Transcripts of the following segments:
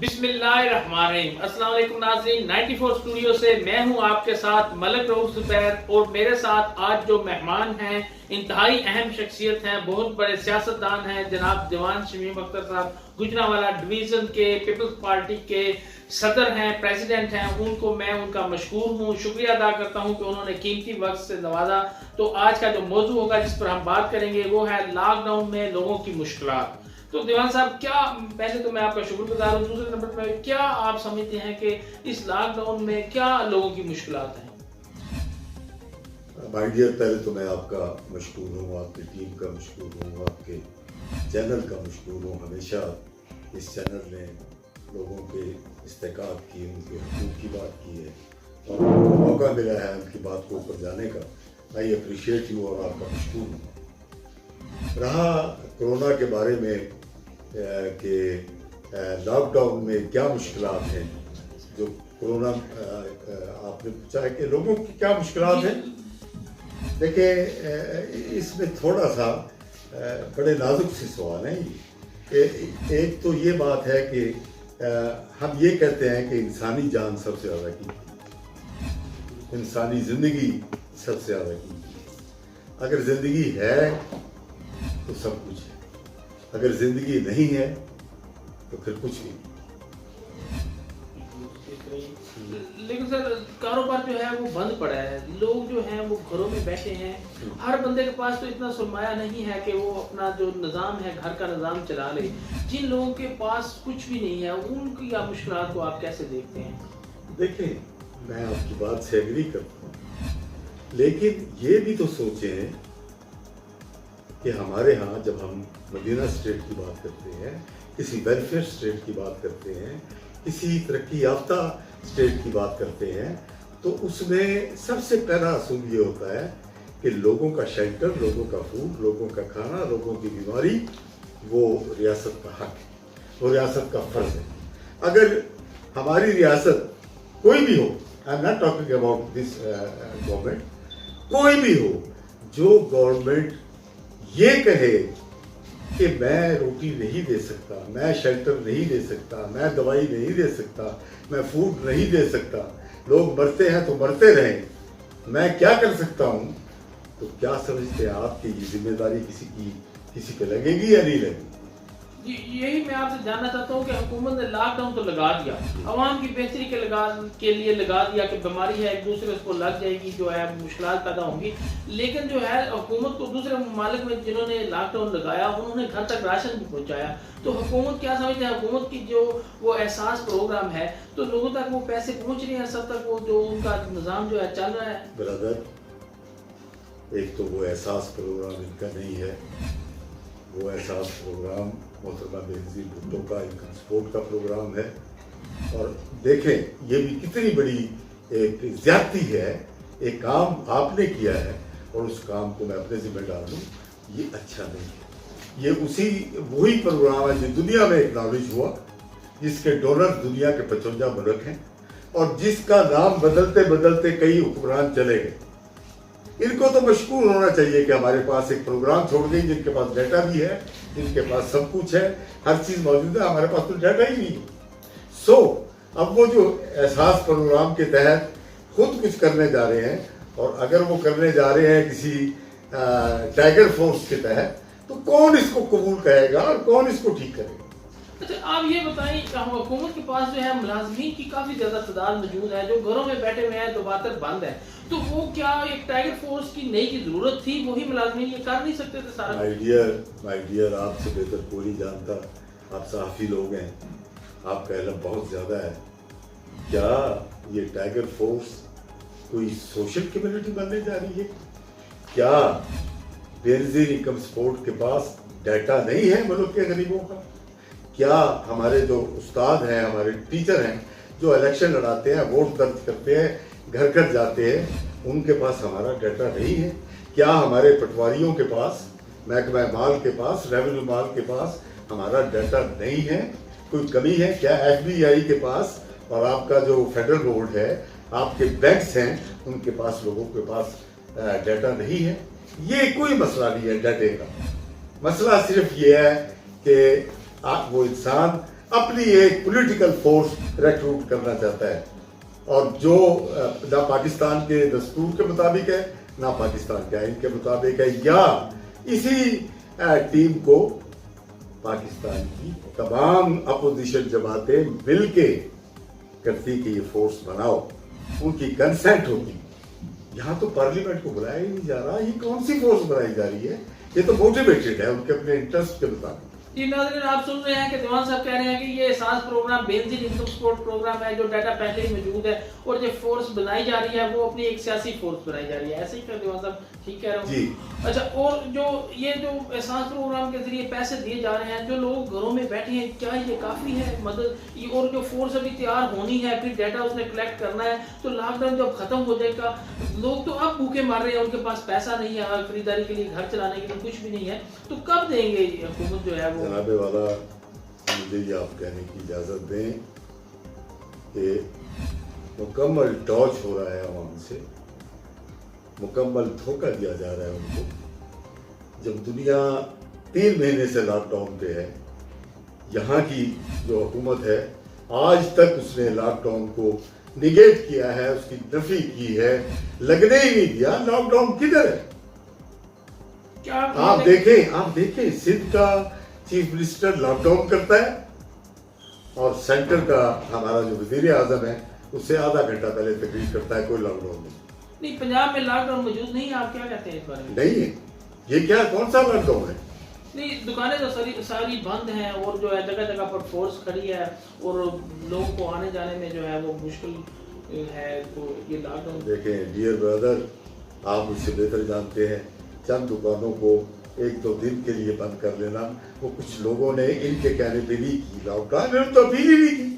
بسم اللہ الرحمن الرحیم۔ السلام علیکم ناظرین، 94 اسٹوڈیو سے میں ہوں آپ کے ساتھ ملک رؤوف زبیر، اور میرے ساتھ آج جو مہمان ہیں انتہائی اہم شخصیت ہیں، بہت بڑے سیاستدان ہیں، جناب دیوان شمیم اختر صاحب گجرانوالہ ڈویژن کے پیپلز پارٹی کے صدر ہیں، پریزیڈنٹ ہیں۔ ان کو میں ان کا مشکور ہوں، شکریہ ادا کرتا ہوں کہ انہوں نے قیمتی وقت سے نوازا۔ تو آج کا جو موضوع ہوگا جس پر ہم بات کریں گے وہ ہے لاک ڈاؤن میں لوگوں کی مشکلات۔ تو دیوان صاحب، کیا پہلے تو میں آپ کا شکر گزار ہوں، دوسرے نمبر پہ کیا آپ سمجھتے ہیں کہ اس لاک ڈاؤن میں کیا لوگوں کی مشکلات ہیں؟ بھائی ڈیئر، پہلے تو میں آپ کا مشکور ہوں، آپ کی ٹیم کا مشکور ہوں، آپ کے چینل کا مشکور ہوں۔ ہمیشہ اس چینل نے لوگوں کے استحقاق کی، ان کے حقوق کی بات کی ہے، اور ان کو موقع ملا ہے ان کی بات کو اوپر جانے کا۔ آئی اپریشیٹ یو، اور آپ کا مشکور ہوں۔ رہا کورونا کے بارے میں کہ لاک ڈاؤن میں کیا مشکلات ہیں، جو کورونا آپ نے پوچھا ہے کہ لوگوں کی کیا مشکلات ہیں۔ دیکھیں، اس میں تھوڑا سا بڑے نازک سے سوال ہیں کہ ایک تو یہ بات ہے کہ ہم یہ کہتے ہیں کہ انسانی جان سب سے زیادہ قیمتی، انسانی زندگی سب سے زیادہ قیمتی۔ اگر زندگی ہے تو سب کچھ ہے، اگر زندگی نہیں ہے تو پھر کچھ نہیں۔ لیکن سر، کاروبار جو ہے وہ بند پڑا ہے، لوگ جو ہیں وہ گھروں میں بیٹھے ہیں، ہر بندے کے پاس تو اتنا سرمایہ نہیں ہے کہ وہ اپنا جو نظام ہے گھر کا نظام چلا لے۔ جن لوگوں کے پاس کچھ بھی نہیں ہے ان کی مشکلات کو آپ کیسے دیکھتے ہیں؟ دیکھیں، میں آپ کی بات سے ایگری کرتا ہوں، لیکن یہ بھی تو سوچیں کہ ہمارے ہاں جب ہم مدینہ اسٹیٹ کی بات کرتے ہیں، کسی ویلفیئر اسٹیٹ کی بات کرتے ہیں، کسی ترقی یافتہ اسٹیٹ کی بات کرتے ہیں، تو اس میں سب سے پہلا اصول یہ ہوتا ہے کہ لوگوں کا شیلٹر، لوگوں کا فوڈ، لوگوں کا کھانا، لوگوں کی بیماری، وہ ریاست کا حق ہے، وہ ریاست کا فرض ہے۔ اگر ہماری ریاست کوئی بھی ہو، I am not talking about this government, کوئی بھی ہو، جو گورنمنٹ یہ کہے کہ میں روٹی نہیں دے سکتا، میں شیلٹر نہیں دے سکتا، میں دوائی نہیں دے سکتا، میں فوڈ نہیں دے سکتا، لوگ مرتے ہیں تو مرتے رہیں، میں کیا کر سکتا ہوں، تو کیا سمجھتے ہیں آپ کہ یہ ذمہ داری کسی پہ لگے گی یا نہیں لگے گی؟ یہی میں آپ سے جاننا چاہتا ہوں کہ حکومت نے لاک ڈاؤن تو لگا دیا، عوام کی بہتری کے لیے لگا دیا کہ بیماری ہے ایک دوسرے اس کو لگ جائے گی، جو ہے مشکلات پیدا ہوں گی، لیکن جو ہے حکومت کو دوسرے ممالک میں جنہوں نے لاک ڈاؤن لگایا انہوں نے گھر تک راشن بھی پہنچایا۔ تو حکومت کیا سمجھتے ہیں، حکومت کی جو وہ احساس پروگرام ہے، تو لوگوں تک وہ پیسے پہنچ رہے ہیں، سب تک وہ جو ان کا نظام جو ہے چل رہا ہے؟ برادر، ایک تو وہ احساس پروگرام ان کا نہیں ہے، وہ احساس پروگرام محترمہ بینظیر بھٹو کا انکم سپورٹ کا پروگرام ہے۔ اور دیکھیں، یہ بھی کتنی بڑی ایک زیادتی ہے، ایک کام آپ نے کیا ہے اور اس کام کو میں اپنے ذمہ ڈال دوں، یہ اچھا نہیں ہے۔ یہ وہی پروگرام ہے جو دنیا میں ایکنالج ہوا، جس کے ڈونر دنیا کے 55 ملک ہیں، اور جس کا نام بدلتے بدلتے کئی حکمران چلے گئے۔ ان کو تو مشکور ہونا چاہیے کہ ہمارے پاس ایک پروگرام چھوڑ گئی، جن کے پاس ڈیٹا بھی ہے، جن کے پاس سب کچھ ہے، ہر چیز موجود ہے، ہمارے پاس تو ڈیٹا ہی نہیں ہے۔ اب وہ جو احساس پروگرام کے تحت خود کچھ کرنے جا رہے ہیں، اور اگر وہ کرنے جا رہے ہیں کسی ٹائیگر فورس کے تحت، تو کون اس کو قبول کرے گا اور کون اس کو ٹھیک کرے گا؟ اچھا، آپ یہ بتائیں کہ حکومت کے پاس جو ہے ملازمین کی کافی زیادہ تعداد موجود ہے، جو گھروں میں بیٹھے ہوئے ہیں، دفاتر بند ہیں، تو وہ کیا ایک ٹائیگر فورس کی نئی کی ضرورت تھی؟ وہی ملازمین یہ کر نہیں سکتے تھے سارا؟ مائی ڈیئر، آپ سے بہتر کوئی نہیں جانتا، آپ صحافی لوگ ہیں، آپ کا علم بہت زیادہ ہے۔ کیا یہ ٹائیگر فورس کوئی سوشل کمیونٹی بننے جا رہی ہے؟ کیا بینظیر انکم سپورٹ کے پاس ڈیٹا نہیں ہے ملک کے غریبوں کا؟ کیا ہمارے جو استاد ہیں، ہمارے ٹیچر ہیں، جو الیکشن لڑاتے ہیں، ووٹ درج کرتے ہیں، گھر گھر جاتے ہیں، ان کے پاس ہمارا ڈیٹا نہیں ہے؟ کیا ہمارے پٹواریوں کے پاس، محکمہ مال کے پاس، ریونیو مال کے پاس ہمارا ڈیٹا نہیں ہے؟ کوئی کمی ہے کیا ایف بی آئی کے پاس اور آپ کا جو فیڈرل بورڈ ہے، آپ کے بینکس ہیں، ان کے پاس، لوگوں کے پاس ڈیٹا نہیں ہے؟ یہ کوئی مسئلہ نہیں ہے ڈیٹے کا۔ مسئلہ صرف یہ ہے کہ وہ انسان اپنی ایک پولیٹیکل فورس ریکروٹ کرنا چاہتا ہے، اور جو نہ پاکستان کے دستور کے مطابق ہے نہ پاکستان کے آئین کے مطابق ہے، یا اسی ٹیم کو پاکستان کی تمام اپوزیشن جماعتیں مل کے کرتی کہ یہ فورس بناؤ، ان کی کنسنٹ ہوگی۔ یہاں تو پارلیمنٹ کو بلایا ہی نہیں جا رہا، یہ کون سی فورس بنائی جا رہی ہے؟ یہ تو موٹیویٹڈ ہے ان کے اپنے انٹرسٹ کے مطابق۔ جی ناظرین، آپ سن رہے ہیں کہ دیوان صاحب کہہ رہے ہیں کہ یہ Ehsaas programme Benazir income support programme ہے، جو ڈیٹا پہلے ہی موجود ہے، اور جو فورس بنائی جا رہی ہے وہ اپنی ایک سیاسی فورس بنائی جا رہی ہے، ایسے ہی کہ دیوان صاحب ٹھیک کہہ رہے ہوں؟ جی اچھا، اور جو یہ جو احساس پروگرام کے ذریعے پیسے دیے جا رہے ہیں، جو لوگ گھروں میں بیٹھے ہیں، کیا یہ کافی ہے مدد؟ اور جو فورس ابھی تیار ہونی ہے، پھر ڈیٹا اس نے کلیکٹ کرنا ہے، تو لاک ڈاؤن جب ختم ہو جائے گا، لوگ تو اب بھوکے مار رہے ہیں، ان کے پاس پیسہ نہیں ہے خریداری کے لیے، گھر چلانے کے لیے کچھ بھی نہیں ہے، تو کب دیں گے حکومت جو ہے وہ؟ جناب والا، مجھے یہ آپ کہنے کی اجازت دیں کہ مکمل ٹاچ ہو رہا ہے عوام سے، مکمل دھوکہ دیا جا رہا ہے ان کو۔ جب دنیا 3 مہینے سے لاک ڈاؤن پہ ہے، یہاں کی جو حکومت ہے آج تک اس نے لاک ڈاؤن کو نگیٹ کیا ہے، اس کی نفی کی ہے، لگنے ہی نہیں دیا۔ لاک ڈاؤن کدھر ہے؟ آپ دیکھیں سندھ کا چیف منسٹر لاک ڈاؤن کرتا ہے، اور سینٹر کا ہمارا جو وزیر اعظم ہے اس سے آدھا گھنٹہ پہلے تقریر کرتا ہے کوئی لاک ڈاؤن نہیں۔ پنجاب میں لاک ڈاؤن موجود نہیں ہے، آپ کیا کہتے ہیں اس بارے میں؟ نہیں ہے، یہ کیا کون سا لاک ڈاؤن ہے؟ نہیں، دکانیں تو ساری بند ہیں، اور جو ہے جگہ جگہ پر فورس کھڑی ہے، اور لوگوں کو آنے جانے میں جو ہے وہ مشکل ہے، تو یہ لاک ڈاؤن۔ دیکھیں ڈیئر برادر، آپ مجھ سے بہتر جانتے ہیں، چند دکانوں کو 1-2 دن کے لیے بند کر لینا، وہ کچھ لوگوں نے ان کے کہنے پہ بھی کی لاک ڈاؤن، میں نے تو اپیل ہی بھی کی،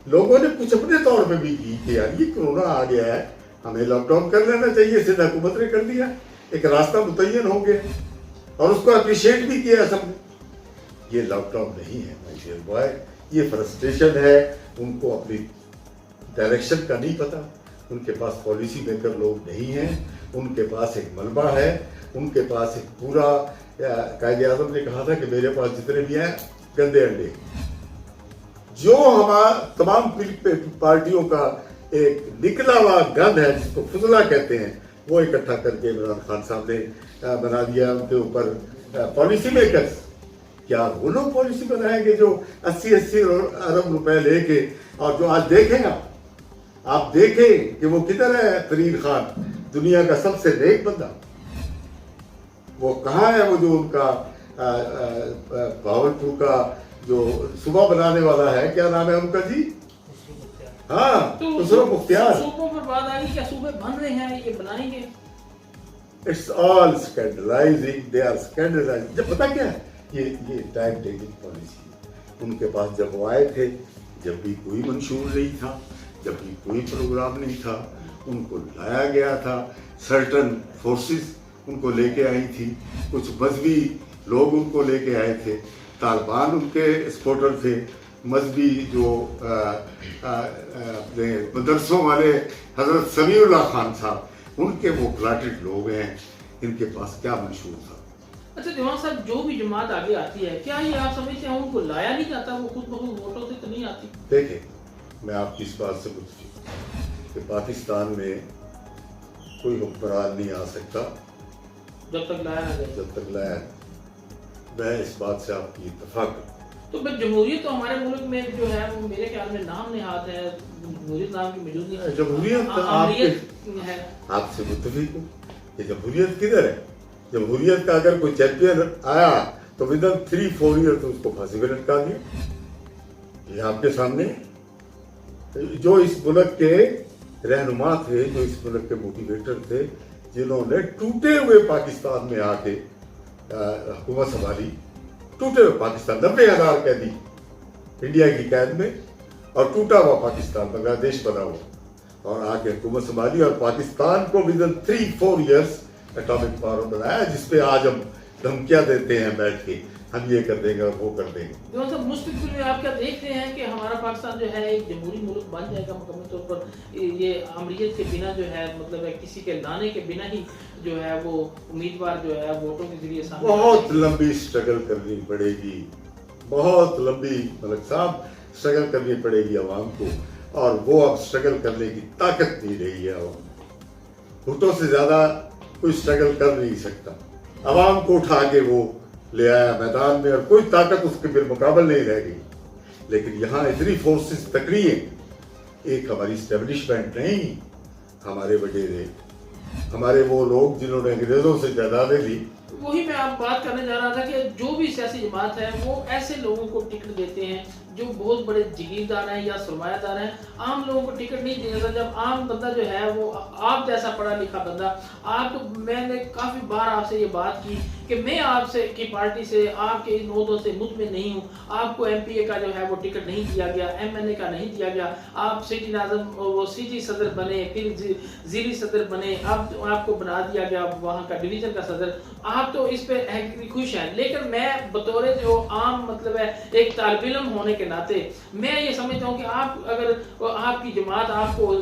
لوگوں نے کچھ اپنے طور پہ بھی کی کہ یار یہ کورونا آ گیا ہے، ہمیں لاک ڈاؤن کر لینا چاہیے، سندھ حکومت نے کر دیا، ایک راستہ متعین ہو گیا، اور اس کو اپریشیٹ بھی کیا سب نے۔ یہ لاک ڈاؤن نہیں ہے مائی ڈیئر بوائے، یہ فرسٹریشن ہے، ان کو اپنی ڈائریکشن کا نہیں پتا، ان کے پاس پالیسی میکر لوگ نہیں ہیں، ان کے پاس ایک ملبہ ہے، ان کے پاس ایک پورا، قائد اعظم نے کہا تھا کہ میرے پاس جتنے بھی ہیں گندے انڈے، جو ہمارا تمام پارٹیوں کا ایک نکلا ہوا گند ہے جس کو فضلہ کہتے ہیں، وہ اکٹھا کر کے عمران خان صاحب نے بنا دیا ان کے اوپر پالیسی میکرز۔ کیا وہ لوگ پالیسی بنائیں گے جو 80 ارب روپے لے کے، اور جو آج دیکھیں آپ دیکھیں کہ وہ کدھر ہے فرید خان، دنیا کا سب سے نیک بندہ، وہ کہاں ہے؟ وہ جو ان کا بھاولپور کا جو صوبہ بنانے والا ہے، کیا نام ہے ان کا جی؟ ہاں، خسرو مختار۔ صوبوں پر بات آ گئی، کیا صوبے بن رہے ہیں، یہ بنائیں گے؟ It's all scandalizing, they are scandalizing۔ جب پتا کیا ہے، یہ ٹائم ٹیکنگ پالیسی ہے۔ ان کے پاس جب وہ آئے تھے، جب بھی کوئی منشور نہیں تھا، جب بھی کوئی پروگرام نہیں تھا، ان کو لایا گیا تھا، سرٹن فورسز ان کو لے کے آئی تھی، کچھ مذہبی لوگ ان کو لے کے آئے تھے، طالبان ان کے سپورٹر تھے، مذہبی جو اپنے مدرسوں والے حضرت سمیع اللہ خان صاحب، ان کے وہ پلاٹڈ لوگ ہیں، ان کے پاس کیا منشور تھا؟ اچھا دیوان صاحب، جو بھی جماعت آگے آتی ہے، کیا یہ آپ سمجھتے ہیں ان کو لایا نہیں جاتا؟ وہ خود بخود ووٹوں سے تو نہیں آتی؟ دیکھیں، میں آپ کی اس بات سے متفق ہوں کہ پاکستان میں کوئی حکمران نہیں آ سکتا جب تک لایا نہ جائے، جب تک لایا۔ میں اس بات سے آپ کی اتفاق کرتا ہوں۔ تو بس جمہوریت تو ہمارے ملک میں جو ہے وہ میرے خیال میں نام نہاد ہے، جمہوریت نام کی موجود نہیں ہے۔ جمہوریت ہے، آپ سے متفق ہوں کہ جمہوریت کدھر ہے؟ جمہوریت کا اگر کوئی چیمپئن آیا تو ود ان 3-4 ایئر تو اس کو پھانسی پہ لٹکا دیا۔ یہ آپ کے سامنے جو اس ملک کے رہنما تھے، جو اس ملک کے موٹیویٹر تھے، جنہوں نے ٹوٹے ہوئے پاکستان میں آ کے حکومت سنبھالی، ٹوٹے ہوئے پاکستان، 90,000 قیدی انڈیا کی قید میں، اور ٹوٹا ہوا پاکستان بنگلہ دیش بنا ہوا، اور آ کے حکومت سنبھالی، اور پاکستان کو with in 3-4 years atomic power بنایا، جس پہ آج ہم دھمکیاں دیتے ہیں بیٹھ کے، ہم یہ کر دیں گے اور وہ کر دیں گے۔ جو سب مستقبل میں آپ کیا دیکھتے ہیں کہ ہمارا پاکستان جو ہے ایک جمہوری ملک بن جائے گا مکمل طور پر؟ یہ امریت کے بنا جو ہے، مطلب ہے کسی کے لانے کے بنا ہی جو ہے وہ امیدوار جو ہے ووٹوں کے ذریعے سامنے؟ بہت لمبی سٹرگل کرنی پڑے گی، بہت لمبی ملک صاحب اسٹرگل کرنی پڑے گی عوام کو، اور وہ اب اسٹرگل کرنے کی طاقت نہیں رہی ہے عوام میں۔ بھٹو سے زیادہ کوئی اسٹرگل کر نہیں سکتا، عوام کو اٹھا کے وہ لے آیا میدان میں، اور کوئی طاقت اس کے بالمقابل نہیں رہ گئی۔ لیکن یہاں اتنی فورسز تکڑی ہیں، ایک ہماری اسٹیبلشمنٹ نہیں، ہمارے وڈیرے، ہمارے وہ لوگ جنہوں نے انگریزوں سے جائیدادیں لی۔ وہی میں آپ بات کرنے جا رہا تھا کہ جو بھی سیاسی جماعت ہے وہ ایسے لوگوں کو ٹکٹ دیتے ہیں جو بہت بڑے جگیردار ہیں یا سرمایہ دار ہیں، عام لوگوں کو ٹکٹ نہیں دیا جاتا۔ جب عام بندہ جو ہے وہ آپ جیسا پڑھا لکھا بندہ، آپ کو میں نے کافی بار آپ سے یہ بات کی کہ میں آپ سے کی پارٹی سے، آپ کے ان عہدوں سے مطمئن نہیں ہوں، آپ کو ایم پی اے کا جو ہے وہ ٹکٹ نہیں دیا گیا، ایم این اے کا نہیں دیا گیا، آپ سٹی ناظم وہ سٹی صدر بنے، پھر ضلعی صدر بنے، اب آپ کو بنا دیا گیا وہاں کا ڈویژن کا صدر، آپ تو اس پہ خوش ہیں۔ لیکن میں بطور جو عام مطلب ہے ایک طالب علم ہونے کے ناطے میں یہ سمجھتا ہوں کہ آپ اگر آپ کی جماعت آپ کو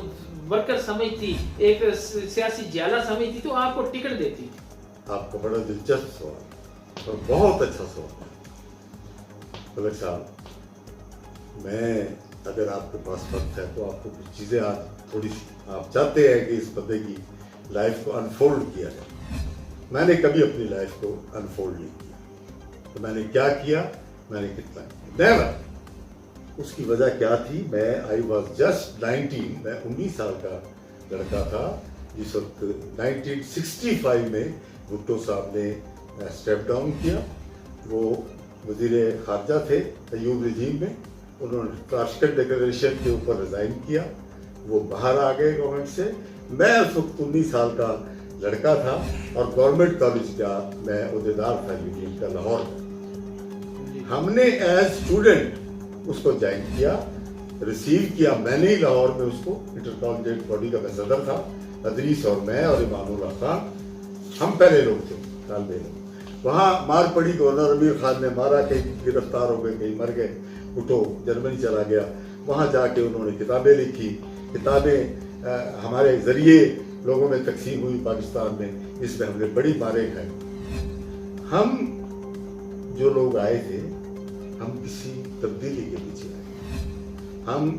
ورکر سمجھتی، ایک سیاسی جیالہ سمجھتی تو آپ کو ٹکٹ دیتی۔ آپ کا بڑا دلچسپ سوال اور بہت اچھا سوال ہے ملک صاحب۔ میں اگر آپ کے پاس وقت ہے تو آپ کو کچھ چیزیں آج تھوڑی سی آپ چاہتے ہیں کہ اس بندے کی لائف کو انفولڈ کیا جائے۔ میں نے کبھی اپنی لائف کو انفولڈ نہیں کیا، تو میں نے کیا کیا، میں نے کتنا کیا، نیور۔ اس کی وجہ کیا تھی؟ میں آئی واز جسٹ 19، میں 19 سال کا لڑکا تھا جس وقت 1965 میں بھٹو صاحب نے اسٹیپ ڈاؤن کیا۔ وہ وزیر خارجہ تھے ایوب رجیم میں، انہوں نے تاشکند ڈکلریشن کے اوپر ریزائن کیا، وہ باہر آ گئے گورنمنٹ سے۔ میں اس وقت 19 سال کا لڑکا تھا اور گورنمنٹ کالج کا میں عہدیدار تھا یونین کا لاہور میں۔ ہم نے ایز اسٹوڈنٹ اس کو جوائن کیا، ریسیو کیا، میں نے ہی لاہور میں اس کو، انٹر کالجیٹ باڈی کا میں صدر تھا، ادریس اور میں اور امام اللہ خان، ہم پہلے لوگ تھے طالب علم۔ وہاں مار پڑی، گورنر امیر خان نے مارا، کہیں گرفتار ہو گئے، کہیں مر گئے، بھٹو جرمنی چلا گیا، وہاں جا کے انہوں نے کتابیں لکھی، کتابیں ہمارے ذریعے لوگوں میں تقسیم ہوئی پاکستان میں، اس میں ہم نے بڑی ماریں کھائی۔ ہم جو لوگ آئے تھے ہم کسی تبدیلی کے پیچھے آئے، ہم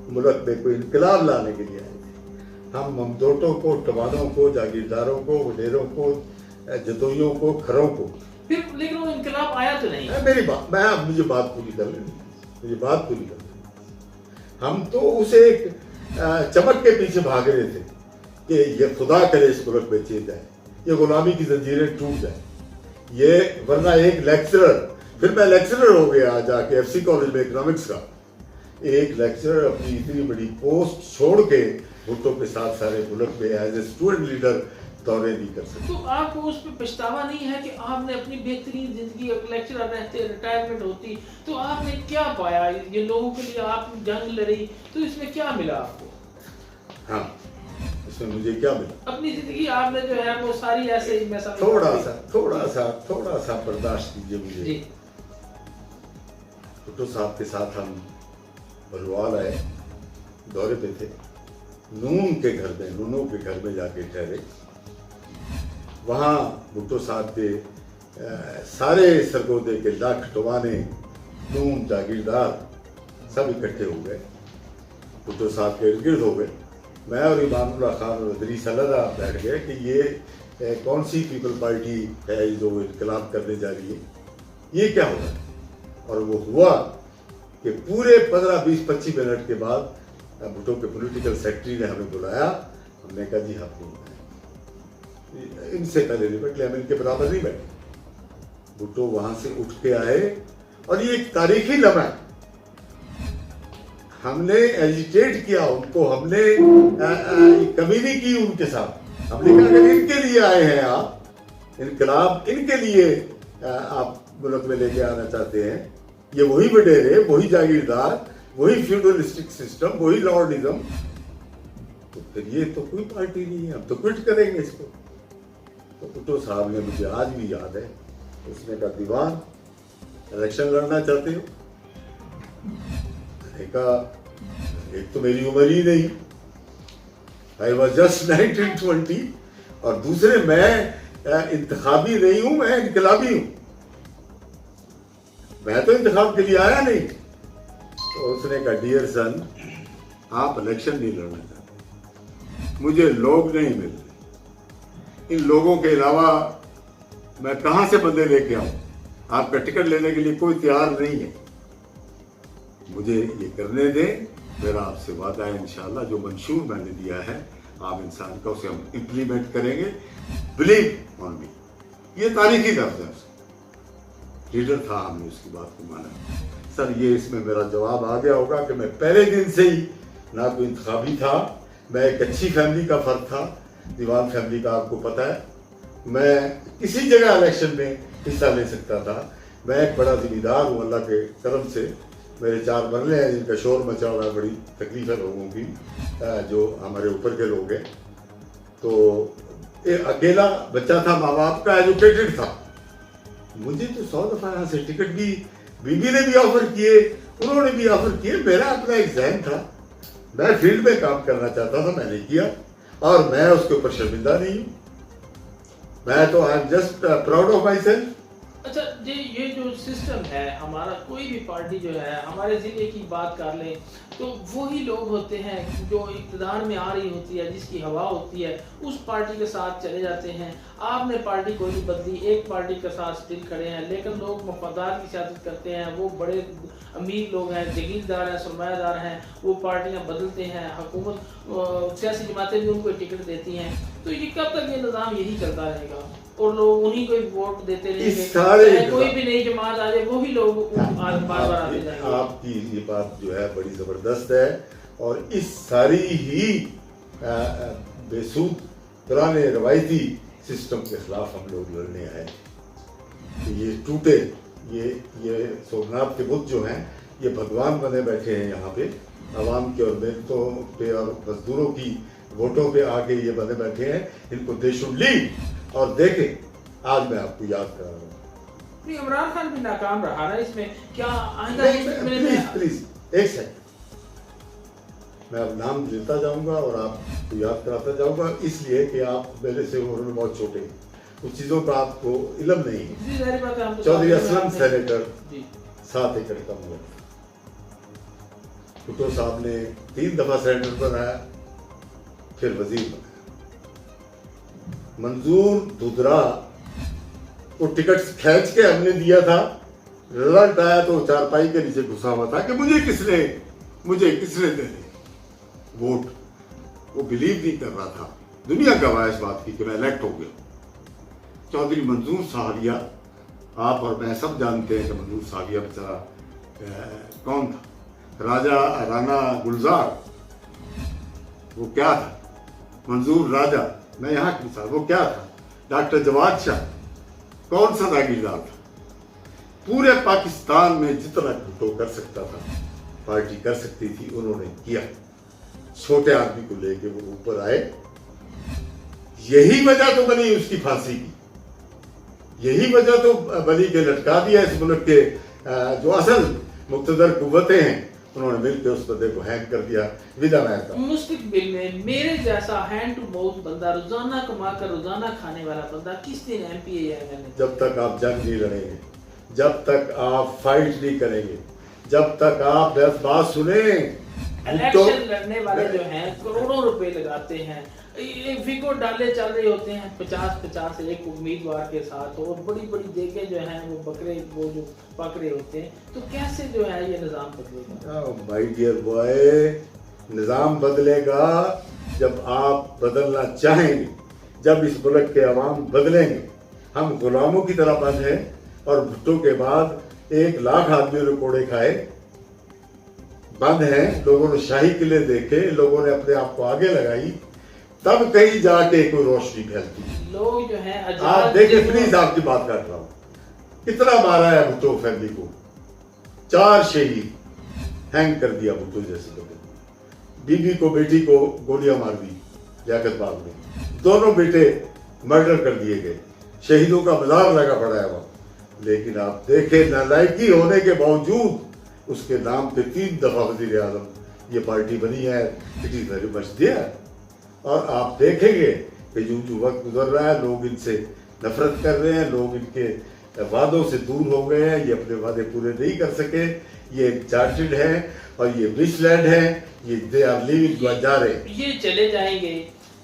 ملک میں کوئی انقلاب لانے کے لیے آئے تھے۔ ہم ممدوٹوں کو، ٹوانوں کو، جاگیرداروں کو، وڈیروں کو، جدوئیوں کو، کھروں کو۔ پھر لیکن وہ انقلاب آیا تو نہیں۔ میری بات، مجھے بات پوری کر لیں، مجھے بات پوری کر لیں۔ ہم تو اسے ایک چمک کے پیچھے بھاگ رہے تھے کہ یہ خدا کرے اس ملک میں چینج آئے، یہ غلامی کی زنجیریں ٹوٹ جائیں، یہ ورنہ ایک لیکچرر، پھر میں لیکچرر ہو گیا جا کے ایف سی کالج میں اکنامکس کا، ایک لیکچرر اپنی اتنی بڑی پوسٹ چھوڑ کے بھٹو کے ساتھ سارے ملک میں ایز اے اسٹوڈنٹ لیڈر دورے نہیں کر سکتے۔ تو آپ کو اس پہ پچھتاوا نہیں ہے کہ آپ نے اپنی بہترین زندگی لیکچرر رہتے ریٹائرمنٹ ہوتی تو آپ نے کیا پایا؟ یہ لوگوں کے لیے آپ جنگ لڑی تو اس میں کیا ملا آپ کو؟ ہاں، اس میں مجھے کیا ملا؟ اپنی زندگی آپ نے جو ہے وہ ساری ایسے ہی میں تھوڑا سا برداشت کیجیے مجھے۔ جی، بھٹو صاحب کے ساتھ ہم بلوال آئے، دورے پہ تھے، نون کے گھر میں، نونوں کے گھر میں جا کے ٹھہرے۔ وہاں بھٹو صاحب کے سارے سرگودے کے لاکھ ٹوانے، نون جاگیردار سب اکٹھے ہو گئے، بھٹو صاحب کے ارد گرد ہو گئے۔ میں اور امام اللہ خان اور ادریس اللہ بیٹھ گئے کہ یہ کون سی پیپل پارٹی ہے جو انقلاب کرنے جا رہی ہے، یہ کیا ہوگا؟ اور وہ ہوا کہ پورے 15-20-25 منٹ کے بعد بھٹو کے پولیٹیکل سیکرٹری نے ہمیں بلایا، ہم نے کہا جی ہم نہیں، ان سے پہلے نہیں بیٹھے، ہم ان کے برابر نہیں بیٹھے۔ بھٹو وہاں سے اٹھ کے آئے اور یہ ایک تاریخی لمحہ ہے، ہم نے ایجیٹیٹ کیا ان کو، ہم نے کمیونی کی ان کے ساتھ، ہم نے کہا کہ ان کے لیے آئے ہیں آپ، انقلاب ان کے لیے آپ ملک میں لے کے آنا چاہتے ہیں، یہ وہی وڈیرے، وہی جاگیردار، وہی فیوڈلسٹک سسٹم، وہی لارڈزم، تو پھر یہ تو کوئی پارٹی نہیں ہے، ہم تو کوئٹ کریں گے اس کو۔ تو بھٹو صاحب نے، مجھے آج بھی یاد ہے، اس نے کہا دیوان الیکشن لڑنا چاہتے ہو؟ میں نے کہا ایک تو میری عمر ہی نہیں، I was just 19-20، اور دوسرے میں انتخابی نہیں ہوں، میں انقلابی ہوں۔ میں تو انتخاب کے لیے آیا نہیں. تو اس نے کہا ڈیئر سن آپ الیکشن نہیں لڑنا چاہتے, مجھے لوگ نہیں مل رہے, ان لوگوں کے علاوہ میں کہاں سے بندے لے کے آؤں, آپ کا ٹکٹ لینے کے لیے کوئی تیار نہیں ہے, مجھے یہ کرنے دیں, میرا آپ سے وعدہ ہے انشاءاللہ جو منشور میں نے دیا ہے عام انسان کا اسے ہم امپلیمنٹ کریں گے, بلیو آن می. یہ تاریخی لفظ ہے, لیڈر تھا, ہم نے اس کی بات کو مانا. سر یہ اس میں میرا جواب آ گیا ہوگا کہ میں پہلے دن سے ہی نہ کوئی انتخابی تھا, میں ایک اچھی فیملی کا فرد تھا, دیوان فیملی کا آپ کو پتہ ہے, میں کسی جگہ الیکشن میں حصہ لے سکتا تھا. میں ایک بڑا ذمہ دار ہوں اللہ کے کرم سے, میرے 4 بنگلے ہیں جن کا شور مچا ہوا ہے, بڑی تکلیف ہے لوگوں کی جو ہمارے اوپر کے لوگ ہیں. تو ایک اکیلا بچہ تھا, ماں باپ کا ایجوکیٹڈ تھا, مجھے تو 100 دفعہ یہاں سے ٹکٹ بھی بیوی نے بھی آفر کیے, انہوں نے بھی آفر کیے, میرا اپنا ایک ذہن تھا, میں فیلڈ میں کام کرنا چاہتا تھا, میں نے کیا اور میں اس کے اوپر شرمندہ نہیں ہوں. میں تو I am just proud of my self. اچھا جی, یہ جو سسٹم ہے ہمارا, کوئی بھی پارٹی جو ہے, ہمارے ضلع کی بات کر لیں تو وہی لوگ ہوتے ہیں جو اقتدار میں آ رہی ہوتی ہے, جس کی ہوا ہوتی ہے, اس پارٹی کے ساتھ چلے جاتے ہیں. آپ نے پارٹی کوئی نہیں بدلی, ایک پارٹی کے ساتھ اسٹل کھڑے ہیں, لیکن لوگ مفادات کی سیاست کرتے ہیں, وہ بڑے امیر لوگ ہیں, جگیردار ہیں, سرمایہ دار ہیں, وہ پارٹیاں بدلتے ہیں, حکومت سیاسی جماعتیں بھی ان کو ٹکٹ دیتی ہیں. تو یہ کب تک یہ نظام یہی چلتا رہے گا اور لوگ انہی کو ووٹ دیتے رہیں گے, کوئی بھی نئی جماعت آ جائے وہی لوگ بار بار آتے جائیں گے. آپ کی یہ بات جو ہے بڑی زبردست ہے, اور اس ساری ہی بے سود پرانے روایتی سسٹم کے خلاف ہم لوگ لڑنے آئے کہ یہ ٹوٹے. یہ سومناتھ کے بت جو ہیں یہ بھگوان بنے بیٹھے ہیں یہاں پہ, عوام کے اور محنتوں پہ اور مزدوروں کی ووٹوں پہ آ کے یہ بنے بیٹھے ہیں, ان کو دے شوڈ لیو. اور دیکھیں آج میں آپ کو یاد کرا رہا ہوں, عمران خان بھی ناکام رہا نا اس میں, کیا آئندہ پلیز ایک سیکنڈ, میں اب نام لیتا جاؤں گا اور آپ کو یاد کراتا جاؤں گا, اس لیے کہ آپ میرے سے عمر میں بہت چھوٹے ہیں, کچھ چیزوں کا آپ کو علم نہیں ہے. چودھری اسلم سینیٹر 7 ایکڑ کا ملک, بھٹو صاحب نے 3 دفعہ سینیٹر بنایا, پھر وزیر بنایا. منظور دھدرا کو ٹکٹ کھینچ کے ہم نے دیا تھا, رزلٹ آیا تو چارپائی کے نیچے گھسا ہوا تھا کہ مجھے کس نے دے دی ووٹ. وہ بلیو نہیں کر رہا تھا, دنیا گواہ اس بات کی کہ میں الیکٹ ہو گیا. چودھری منظور ساہویہ, آپ اور میں سب جانتے ہیں کہ منظور ساہویہ بیچارہ کون تھا, رانا گلزار, وہ کیا تھا, منظور راجہ, میں یہاں کی مثال, وہ کیا تھا, ڈاکٹر جواد شاہ کون سا جاگیردار تھا. پورے پاکستان میں جتنا بھٹو کر سکتا تھا پارٹی کر سکتی تھی, انہوں نے کیا. چھوٹے آدمی کو لے کے وہ اوپر آئے, یہی وجہ تو بنی اس کی پھانسی کی, یہی وجہ تو بنی کے لٹکا دیا اس ملک کے جو اصل مقتدر قوتیں ہیں, انہوں نے مل کے اس بندے کو ہینگ کر دیا ودا امریکہ. مستقبل میں میرے جیسا ہینڈ ٹو ماؤتھ بندہ, روزانہ کما کر روزانہ کھانے والا بندہ کس دن ایم پی اے آئے گا؟ جب تک آپ جنگ نہیں لڑیں گے, جب تک آپ فائٹ نہیں کریں گے, جب تک آپ بات سنیں. الیکشن لڑنے والے جو ہیں کروڑوں روپے لگاتے ہیں, فیگو ڈالے چل رہے ہوتے ہیں 50 ایک امیدوار کے ساتھ, اور بڑی بڑی دیگیں جو ہیں وہ بکرے وہ جو پک رہے ہوتے ہیں, تو کیسے جو ہے یہ نظام بدلے گا؟ مائی ڈیئر بوائے, نظام بدلے گا جب آپ بدلنا چاہیں گے, جب اس ملک کے عوام بدلیں گے. ہم غلاموں کی طرح بند ہیں, اور بھٹو کے بعد 1 لاکھ آدمی نے کوڑے کھائے, بند ہیں. لوگوں نے شاہی قلعے دیکھے, لوگوں نے اپنے آپ کو آگے لگائی, تب کہیں جا کے کوئی روشنی پھیلتی. لوگ جو ہیں آپ دیکھیں, پلیز آپ کی بات کر رہا ہوں, کتنا مارا ہے بھٹو فیملی کو, 4 شہید ہینگ کر دیا بھٹو جیسے لوگوں. بیوی کو بیٹی کو گولیاں مار دی لیاقت باغ میں, دونوں بیٹے مرڈر کر دیے گئے, شہیدوں کا مزار لگا پڑا ہے وہاں. لیکن آپ دیکھیں نالائکی ہونے کے باوجود اس کے نام پہ 3 دفعہ وزیر اعظم یہ پارٹی بنی ہے. It is very much there. اور آپ دیکھیں گے کہ جو وقت گزر رہا ہے, لوگ ان سے نفرت کر رہے ہیں, لوگ ان کے وعدوں سے دور ہو گئے ہیں، یہ اپنے وعدے پورے نہیں کر سکے، یہ چارٹرڈ ہے اور یہ وش لینڈ ہے، یہ دے آر لیونگ جا رہے ہیں، یہ چلے جائیں گے،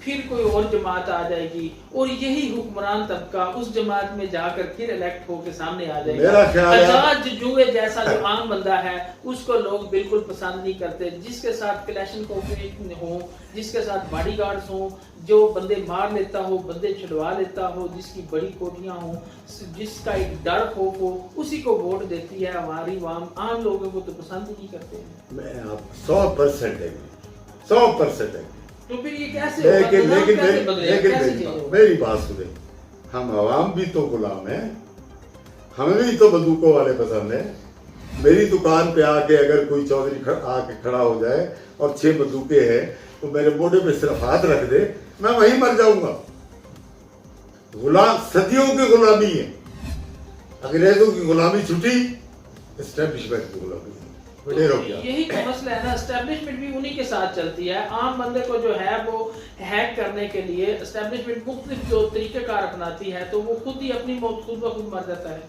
پھر کوئی اور جماعت آ جائے گی اور یہی حکمران طبقہ اس جماعت میں جا کر پھر الیکٹ ہو کے سامنے آ جائے میرا گا۔ خیال ہے حجاج جوئے جیسا جو عام بندہ ہے اس کو لوگ بالکل پسند نہیں کرتے، جس کے ساتھ کلیشن کوپریٹ ہوں، جس کے ساتھ باڈی گارڈز ہوں، جو بندے مار لیتا ہو، بندے چھڑوا لیتا ہو، جس کی بڑی کوٹیاں ہوں، جس کا ایک ڈر خوف ہو، اسی کو ووٹ دیتی ہے ہماری عوام۔ عام لوگوں کو تو پسند ہی نہیں کرتے ہیں۔ میں آپ 100% ہے، 100% ہے، تو پھر یہ کیسے ہوگا؟ لیکن کیسے بدلے گا؟ کیسے چینج ہوگا؟ میری بات سنیں، ہم عوام بھی تو غلام ہیں، ہمیں بھی تو بندوقوں والے پسند ہیں۔ میری دکان پہ آ کے اگر کوئی چودھری آ کے کھڑا ہو جائے اور 6 بندوقیں ہیں تو میرے موڈے پہ صرف ہاتھ رکھ دے، میں وہیں مر جاؤں گا۔ غلام صدیوں کی غلامی ہے، انگریزوں کی غلامی چھٹی، اسٹیبلشمنٹ کی غلامی ہے۔ یہی تو مسئلہ ہے نا، اسٹیبلشمنٹ بھی انہی کے ساتھ چلتی ہے۔ عام بندے کو جو ہے وہ ہیک کرنے کے لیے اسٹیبلشمنٹ مختلف جو طریقہ کار اپناتی ہے تو وہ خود ہی اپنی موت خود بخود مر جاتا ہے۔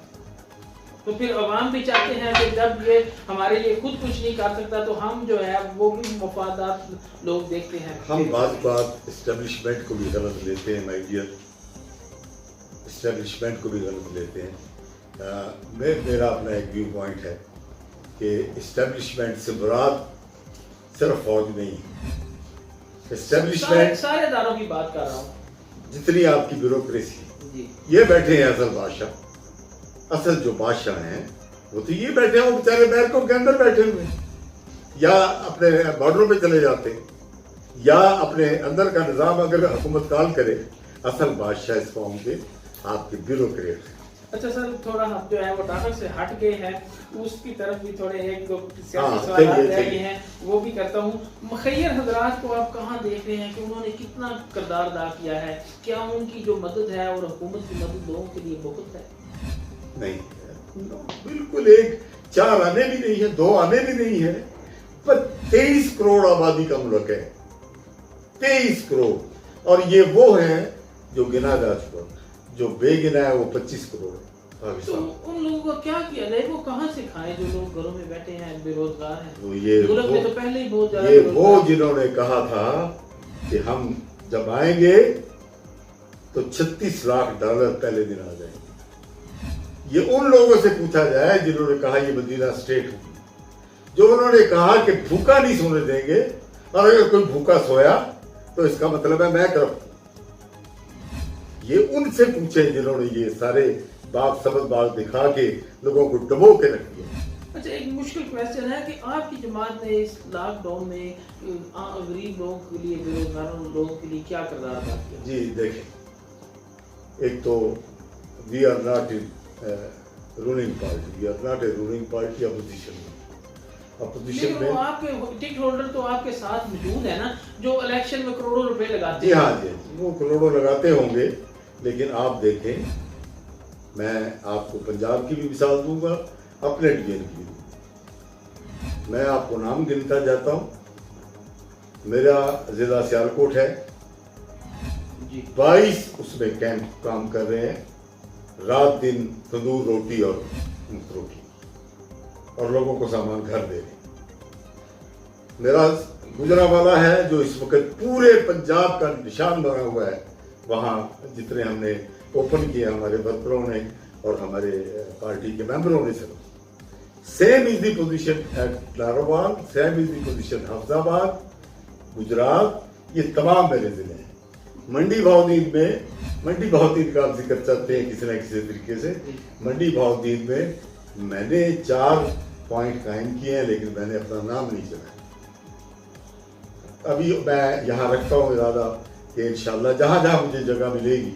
تو پھر عوام بھی چاہتے ہیں کہ جب یہ ہمارے لیے خود کچھ نہیں کر سکتا تو ہم جو ہے وہ بھی مفادات لوگ دیکھتے ہیں۔ ہم بات اسٹیبلشمنٹ کو بھی غلط لیتے ہیں، مائی ڈیئر، اسٹیبلشمنٹ کو بھی غلط لیتے ہیں۔ میرا اپنا ایک ویو پوائنٹ ہے کہ اسٹیبلشمنٹ سے مراد صرف فوج نہیں ہے، اسٹیبلشمنٹ سارے اداروں کی بات کر رہا ہوں، جتنی آپ کی بیوروکریسی، جی یہ بیٹھے ہیں اصل بادشاہ، اصل جو بادشاہ ہیں وہ تو یہ بیٹھے ہیں، وہ بیچارے بیرکوں کے اندر بیٹھے ہوئے ہیں، یا اپنے بارڈروں پہ چلے جاتے ہیں، یا اپنے اندر کا نظام اگر حکومت کال کرے، اصل بادشاہ اس قوم کے آپ کے بیوروکریٹ ہیں۔ اچھا سر، تھوڑا ہم جو ہے وہ ٹاپک سے ہٹ گئے ہیں، اس کی طرف بھی تھوڑے ایک دو سیاسی سوالات رہ گئے ہیں، وہ بھی کرتا ہوں۔ مخیر حضرات کو آپ کہاں دیکھ رہے ہیں کہ انہوں نے کتنا کردار ادا کیا ہے؟ کیا ان کی جو مدد ہے اور حکومت کی مدد لوگوں کے لیے بہت ہے؟ نہیں، بالکل ایک 4 آنے بھی نہیں ہے، 2 آنے بھی نہیں ہے، پر 23 کروڑ آبادی کا ملک ہے، 23 کروڑ، اور یہ وہ ہیں جو گنا جا چکا، جو بے گنا ہے وہ 25 کروڑ ہے۔ تو ان لوگوں کو کیا کیا جائے؟ وہ کہاں سے کھائیں جو لوگ گھروں میں بیٹھے ہیں، بے روزگار ہیں؟ ملک میں تو پہلے ہی بہت زیادہ یہ وہ جنہوں نے کہا تھا کہ ہم جب آئیں گے تو $36 لاکھ پہلے دن آ جائیں گے۔ یہ ان لوگوں سے پوچھا جائے جنہوں نے کہا یہ مدینہ اسٹیٹ ہوگی، جو انہوں نے کہا کہ بھوکا نہیں سونے دیں گے، اور اگر کوئی بھوکا سویا تو اس کا مطلب ہے میں کروں۔ یہ ان سے پوچھے جنہوں نے یہ سارے باغ سبز باغ دکھا کے لوگوں کو ڈبو کے رکھ دیا۔ اچھا، ایک مشکل کویسچن ہے کہ آپ کی جماعت نے اس لاک ڈاؤن میں غریب لوگوں کے لیے، بے روزگار لوگوں کے لیے کیا کردار ادا کیا؟ جی دیکھیں، ایک تو we are not ruling party, we are not a ruling party, opposition میں آپ کے ٹکٹ ہولڈر تو آپ کے ساتھ موجود ہے نا، جو الیکشن میں کروڑوں روپے لگاتے ہیں۔ جی ہاں، جی وہ کروڑوں لگاتے ہوں گے، لیکن آپ دیکھیں، میں آپ کو پنجاب کی بھی مثال دوں گا، اپنے ڈویژن کی بھی دوں گا۔ میں آپ کو نام گنتا جاتا ہوں، میرا ضلع سیالکوٹ ہے، 22 اس میں کیمپ کام کر رہے ہیں، رات دن تندور روٹی اور روٹی، اور لوگوں کو سامان گھر دے رہے ہیں۔ میرا گجرانوالہ ہے جو اس وقت پورے پنجاب کا نشان بنا ہوا ہے، وہاں جتنے ہم نے اوپن کیا ہمارے ورکروں نے اور ہمارے پارٹی کے ممبروں نے، same as the position at Narowal, same as the position Hafizabad, Gujarat, یہ تمام میرے ضلع ہیں۔ منڈی بہاؤدین میں، منڈی بہاؤدین کا آپ ذکر چاہتے ہیں کسی نہ کسی طریقے سے، منڈی بہاؤدین میں میں نے 4 پوائنٹ قائم کیے ہیں، لیکن میں نے اپنا نام نہیں چلایا۔ ابھی میں یہاں رکھتا ہوں ارادہ کہ انشاءاللہ جہاں جہاں مجھے جگہ ملے گی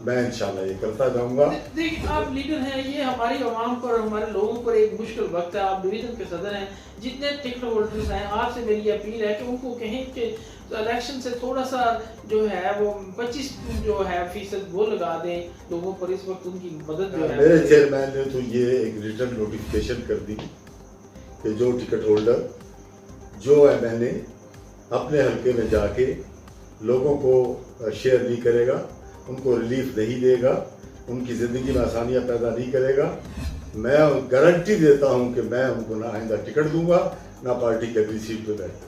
میں انشاءاللہ یہ کرتا جاؤں گا۔ دیکھیں، آپ لیڈر ہیں، یہ ہماری عوام پر، ہمارے لوگوں پر ایک مشکل وقت ہے۔ آپ ڈویژن کے صدر ہیں، جتنے ٹکٹ ہولڈرز ہیں، آپ سے میری اپیل ہے کہ ان کو کہیں کہ الیکشن سے تھوڑا سا جو ہے وہ 25% وہ لگا دیں لوگوں پر، اس وقت ان کی مدد جو ہے۔ میرے چیئرمین نے تو یہ ایک ریٹرن نوٹیفیکیشن کر دی کہ جو ٹکٹ ہولڈر جو ایم این اے اپنے حلقے میں جا کے لوگوں کو شیئر نہیں کرے گا، ان کو ریلیف نہیں دے گا، ان کی زندگی میں آسانیاں پیدا نہیں کرے گا. میں گارنٹی دیتا ہوں کہ میں ان کو نہ آئندہ ٹکٹ دوں گا نہ پارٹی کی اگلی سیٹ پہ بیٹھوں.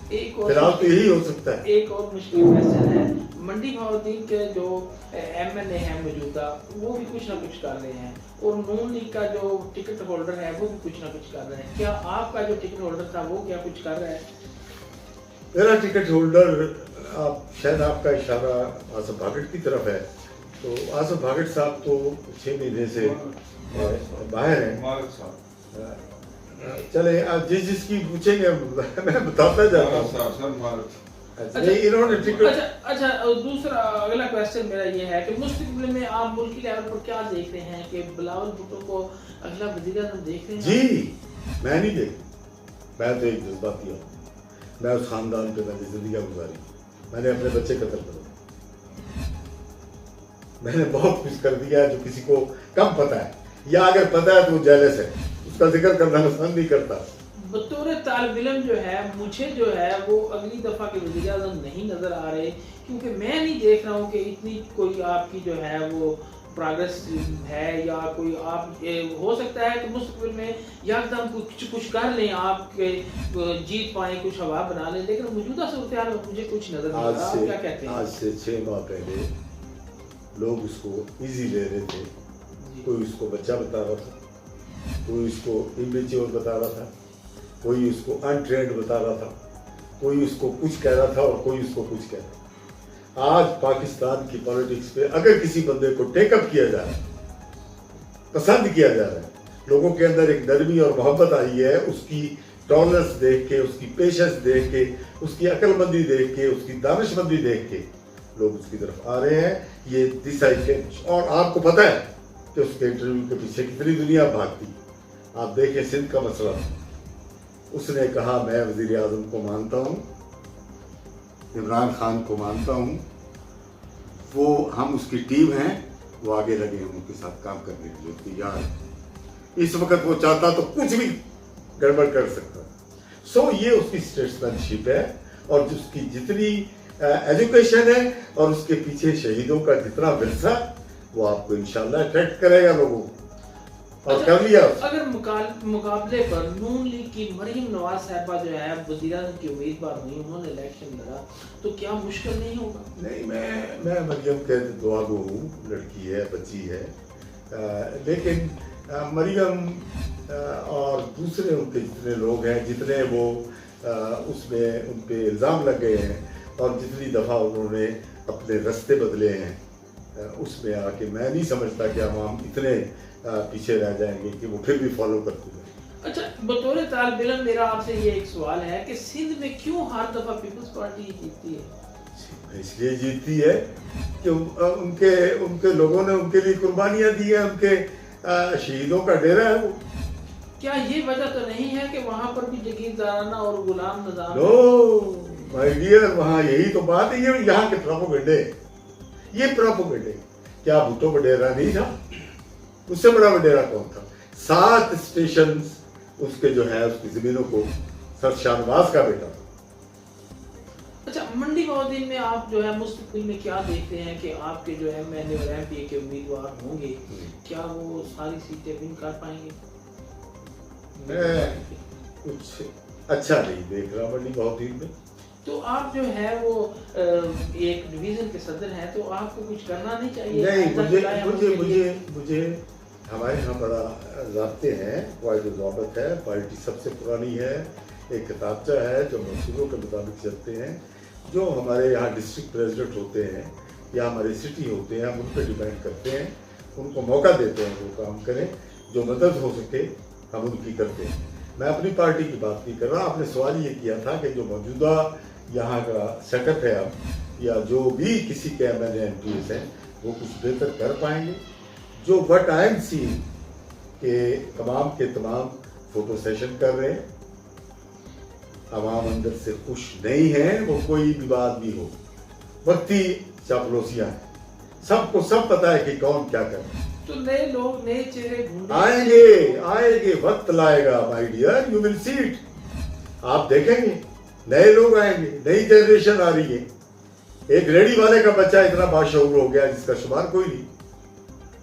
فی الحال تو یہی ہو سکتا ہے. ایک اور مشکل کوشچن ہے, منڈی بہاؤالدین کے جو ایم این اے ہیں موجودہ وہ بھی کچھ نہ کچھ کر رہے ہیں, اور نون لیگ کا جو ٹکٹ ہولڈر ہے وہ بھی کچھ نہ کچھ کر رہے ہیں. کیا آپ کا جو ٹکٹ ہولڈر تھا وہ کیا کچھ کر رہا ہے؟ میرا ٹکٹ ہولڈر شاید آپ کا اشارہ آصف بھاگٹ کی طرف ہے, تو آصف بھاگٹ صاحب تو 6 مہینے سے باہر ہیں. چلے جس کی پوچھیں گے میں بتاتا جاتا ہوں. انہوں نے ٹکٹ. اچھا, دوسرا اگلا کوشچن میرا یہ ہے کہ مستقبل میں آپ ملکی لیول پر کیا دیکھ رہے ہیں, کہ بلاول بھٹو کو اگلا وزیر اعظم دیکھ رہے ہیں؟ جی میں نہیں دیکھ, میں تو ایک جذباتی ہوں. میں اس خاندان پہ میں نے زندگیاں گزاری, میں نے اپنے بچے قتل کر دیے, میں نے بہت کچھ کر دیا ہے جو کسی کو کم پتہ ہے, یا اگر پتہ ہے تو وہ جیلس ہے, اس کا ذکر کرنا پسند نہیں کرتا. بطور طالب علم جو ہے مجھے جو ہے وہ اگلی دفعہ کے وزیر اعظم نہیں نظر آ رہے, کیونکہ میں نہیں دیکھ رہا ہوں کہ اتنی کوئی آپ کی جو ہے وہ پروگریس ہے, یا کوئی آپ ہو سکتا ہے کہ مستقبل میں یکدم کچھ کر لیں, آپ کے جیت پائیں, کچھ ہوا بنا لیں, لیکن موجودہ صورتحال میں مجھے کچھ نظر نہیں آ رہا. آپ کیا کہتے ہیں؟ آج سے 6 ماہ پہلے لوگ اس کو ایزی لے رہے تھے. کوئی اس کو بچہ بتا رہا تھا, کوئی اس کو امیچور بتا رہا تھا, کوئی اس کو انٹرینڈ بتا رہا تھا, کوئی اس کو کچھ کہہ رہا تھا اور کوئی اس کو کچھ کہہ رہا تھا. آج پاکستان کی پالیٹکس پہ اگر کسی بندے کو ٹیک اپ کیا جا رہا ہے, پسند کیا جا رہا ہے, لوگوں کے اندر ایک نرمی اور محبت آئی ہے, اس کی ٹالرنس دیکھ کے, اس کی پیشنس دیکھ کے, اس کی عقل مندی دیکھ کے, اس کی دانش مندی دیکھ کے لوگ اس کی طرف آ رہے ہیں. یہ دس آئی چینج. اور آپ کو پتہ ہے کہ اس کے انٹرویو کے پیچھے کتنی دنیا بھاگتی. آپ دیکھیں سندھ کا مسئلہ, اس نے کہا میں وزیر اعظم کو مانتا ہوں, عمران خان کو مانتا ہوں, وہ ہم اس کی ٹیم ہیں, وہ آگے لگے ہیں ان کے ساتھ کام کرنے کے لیے تیار ہے. اس وقت وہ چاہتا تو کچھ بھی گڑبڑ کر سکتا. سو یہ اس کی اسٹیٹسمین شپ ہے, اور اس کی جتنی ایجوکیشن ہے اور اس کے پیچھے شہیدوں کا جتنا ورثہ, وہ آپ کو انشاءاللہ اٹریکٹ کرے گا لوگوں کو. اور کر لیا. اگر مقابلے پر نون لیگ کی مریم نواز صاحبہ جو ہے وزیر اعظم کی امیدوار ہوئی, انہوں نے الیکشن لڑا, تو کیا مشکل نہیں ہوگا؟ نہیں, میں مریم کے دعا گو ہوں, لڑکی ہے, بچی ہے, لیکن مریم اور دوسرے ان کے جتنے لوگ ہیں, جتنے وہ اس میں ان پہ الزام لگ گئے ہیں, اور جتنی دفعہ انہوں نے اپنے رستے بدلے ہیں, اس میں آ کے میں نہیں سمجھتا کہ عوام اتنے پیچھے رہ جائیں گے کہ وہ پھر بھی فالو کرتے ہیں. اچھا, بطور طالب علم میرا آپ سے یہ ایک سوال ہے کہ سندھ میں کیوں ہر دفعہ پیپلز پارٹی جیتتی ہے؟ اس لیے جیتتی ہے کہ ان کے لوگوں نے ان کے لیے قربانیاں دی ہیں, ان کے شہیدوں کا ڈیرا ہے وہ. کیا یہ وجہ تو نہیں ہے کہ وہاں پر بھی جگیردارانہ اور غلام نظام؟ نو مائی ڈیئر, وہاں یہی تو بات ہے. یہ یہاں کے پروپیگنڈے, یہ پروپیگنڈے. کیا بھٹو کا ڈیرا نہیں تھا؟ اس سے بڑا وڈیرا کون تھا؟ 7 اسٹیشن اس کے جو ہے اس کی زمینوں کو سر شاہنواز کا بیٹا. اچھا, منڈی بہاؤالدین میں آپ جو ہے مستقبل میں کیا دیکھتے ہیں کہ آپ کے جو ایم این اے اور ایم پی اے کے امیدوار ہوں گے, کیا وہ ساری سیٹیں ون کر پائیں گے؟ میں کچھ اچھا نہیں دیکھ رہا منڈی بہاؤالدین میں. تو آپ جو ہے وہ ایک ڈویژن کے صدر ہیں, تو آپ کو کچھ کرنا نہیں چاہیے؟ نہیں, مجھے ہمارے یہاں بڑا ضابطے ہیں, قواعد و ضوابط ہے, پارٹی سب سے پرانی ہے, ایک کتابچہ ہے جو منصوبوں کے مطابق چلتے ہیں. جو ہمارے یہاں ڈسٹرکٹ پریزیڈنٹ ہوتے ہیں یا ہمارے سٹی ہوتے ہیں, ہم ان پہ ڈیپینڈ کرتے ہیں, ان کو موقع دیتے ہیں وہ کام کریں, جو مدد ہو سکے ہم ان کی کرتے ہیں. میں اپنی پارٹی کی بات نہیں کر رہا. آپ نے سوال یہ کیا تھا کہ جو موجودہ یہاں کا سیٹ اپ ہے اب, یا جو بھی کسی کے M N A M P S ہیں, وہ کچھ بہتر کر پائیں گے. جو وٹ آئی ایم سی کہ تمام کے تمام فوٹو سیشن کر رہے ہیں, عوام اندر سے خوش نہیں ہیں. وہ کوئی بھی بات بھی ہو, وقتی چاپلوسیاں ہیں, سب کو سب پتا ہے کہ کون کیا کر رہا ہے. تو نئے لوگ, نئے چہرے آئیں گے, وقت لائے گا my dear, you will see it. آپ دیکھیں گے نئے لوگ آئیں گے, نئی جنریشن آ رہی ہے. ایک ریڑی والے کا بچہ اتنا باشعور ہو گیا جس کا شمار کوئی نہیں.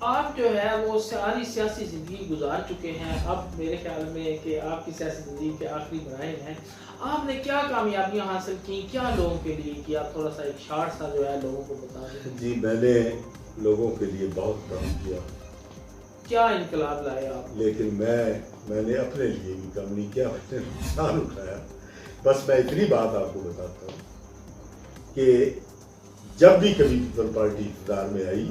آپ جو ہے وہ ساری سیاسی زندگی گزار چکے ہیں، اب میرے خیال میں کہ آپ کی سیاسی زندگی کے آخری مراحل ہیں، آپ نے کیا کامیابیاں حاصل کی، کیا لوگوں کے لیے کیا، تھوڑا سا ایک شارٹ سا جو ہے لوگوں کو بتا دیں۔ جی میں نے لوگوں کے لیے بہت کام کیا، کیا انقلاب لائے آپ؟ لیکن میں نے اپنے لیے بھی کام نہیں کیا، میں نے نقصان اٹھایا۔ بس میں اتنی بات آپ کو بتاتا ہوں کہ جب بھی کبھی پیپل پارٹی اقتدار میں آئی،